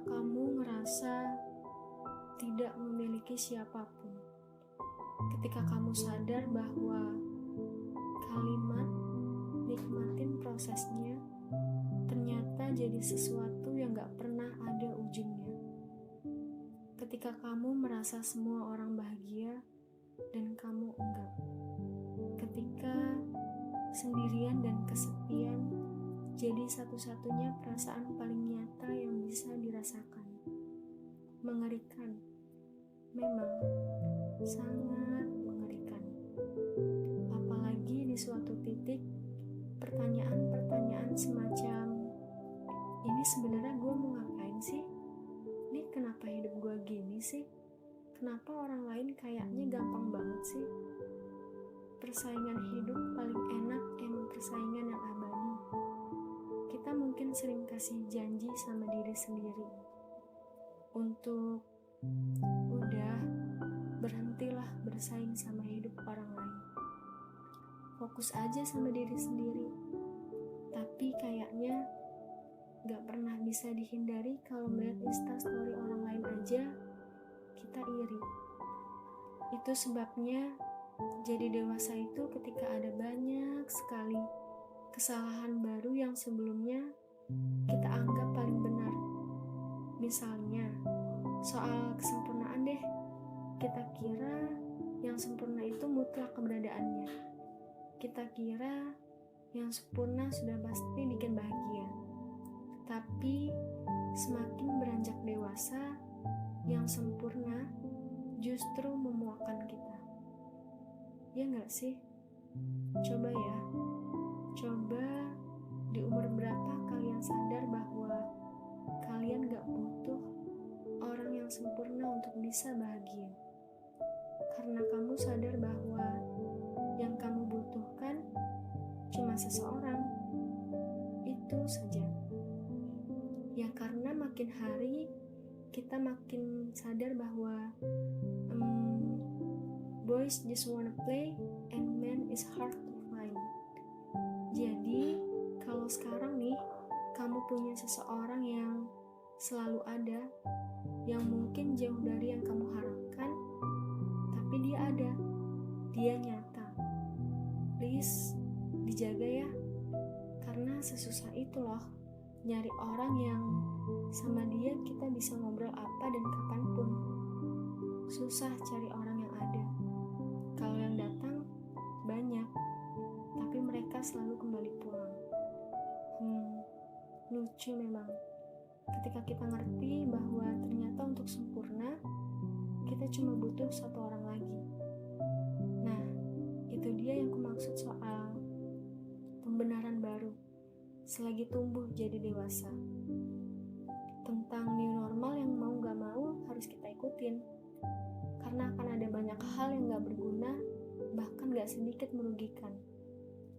kamu ngerasa tidak memiliki siapapun, ketika kamu sadar bahwa kalimat nikmatin prosesnya ternyata jadi sesuatu yang gak pernah ada ujungnya. Ketika kamu merasa semua orang bahagia dan kamu enggak. Ketika sendirian dan kesepian jadi satu-satunya perasaan paling nyata yang bisa dirasakan. Mengerikan. Memang sangat mengerikan. Apalagi di suatu titik pertanyaan-pertanyaan semacam, ini sebenarnya gue mau ngapain sih? Ini kenapa hidup gue gini sih? Kenapa orang lain kayaknya gampang banget sih? Persaingan hidup paling enak emang persaingan yang abadi. Kita mungkin sering kasih janji sama diri sendiri untuk udah berhentilah bersaing sama hidup orang lain. Fokus aja sama diri sendiri. Tapi kayaknya gak pernah bisa dihindari kalau melihat instastory orang lain aja kita iri. Itu sebabnya jadi dewasa itu ketika ada banyak sekali kesalahan baru yang sebelumnya kita anggap paling benar. Misalnya soal kesempurnaan deh, kita kira yang sempurna itu mutlak keberadaannya. Kita kira yang sempurna sudah pasti bikin bahagia. Tapi semakin beranjak dewasa, yang sempurna justru memuakkan kita. Ya gak sih? Coba ya, coba di umur berapa kalian sadar bahwa kalian gak butuh orang yang sempurna untuk bisa bahagia. Karena kamu sadar bahwa yang kamu butuhkan cuma seseorang. Itu saja. Ya karena makin hari kita makin sadar bahwa boys just wanna play and men is hard to find. Jadi kalau sekarang nih kamu punya seseorang yang selalu ada, yang mungkin jauh dari yang kamu harapkan, tapi dia ada, dia nyata. Please dijaga ya, karena sesusah itu loh nyari orang yang sama dia kita bisa ngobrol apa dan kapanpun. Susah cari orang yang ada. Kalau yang datang banyak, tapi mereka selalu kembali pulang. Lucu memang. Ketika kita ngerti bahwa ternyata untuk sempurna kita cuma butuh satu orang lagi. Nah, itu dia yang kumaksud soal pembenaran baru selagi tumbuh jadi dewasa. Tentang new normal yang mau gak mau harus kita ikutin. Karena akan ada banyak hal yang gak berguna, bahkan gak sedikit merugikan.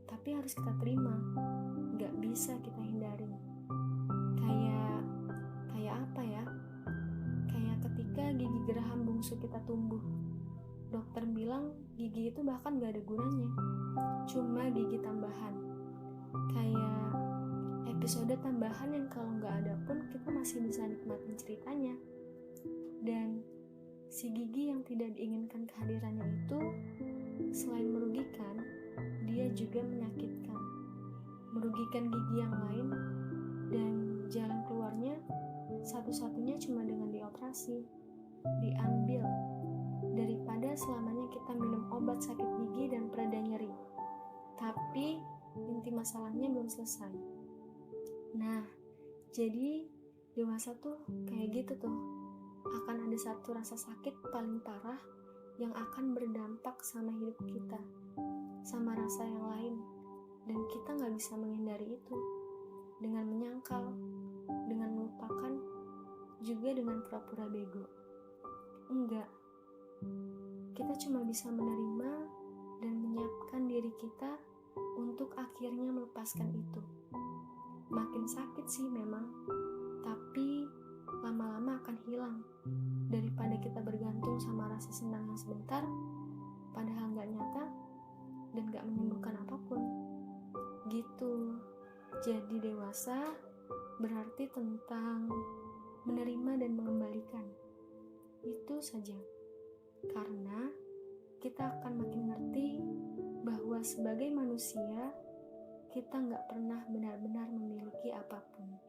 Tapi harus kita terima, gak bisa kita hindarin. Kayak apa ya? Kayak ketika gigi geraham bungsu kita tumbuh. Dokter bilang gigi itu bahkan gak ada gunanya, cuma gigi tambahan. Kayak episode tambahan yang kalau gak ada pun kita masih bisa nikmatin ceritanya. Dan si gigi yang tidak diinginkan kehadirannya itu selain merugikan, dia juga menyakitkan. Merugikan gigi yang lain, dan jalan keluarnya satu-satunya cuma dengan dioperasi, diambil, daripada selamanya kita minum obat sakit gigi dan pereda nyeri. Tapi inti masalahnya belum selesai. Nah, jadi dewasa tuh kayak gitu tuh. Akan ada satu rasa sakit paling parah yang akan berdampak sama hidup kita, sama rasa yang lain, dan kita gak bisa menghindari itu. Dengan menyangkal, dengan melupakan, juga dengan pura-pura bego. Enggak. Kita cuma bisa menerima dan menyiapkan diri kita untuk akhirnya melepaskan itu. Makin sakit sih memang, tapi lama-lama akan hilang. Daripada kita bergantung sama rasa senang yang sebentar, padahal gak nyata dan gak menyembuhkan apapun. Gitu. Jadi dewasa berarti tentang menerima dan mengembalikan. Itu saja. Karena kita akan makin ngerti bahwa sebagai manusia, kita nggak pernah benar-benar memiliki apapun.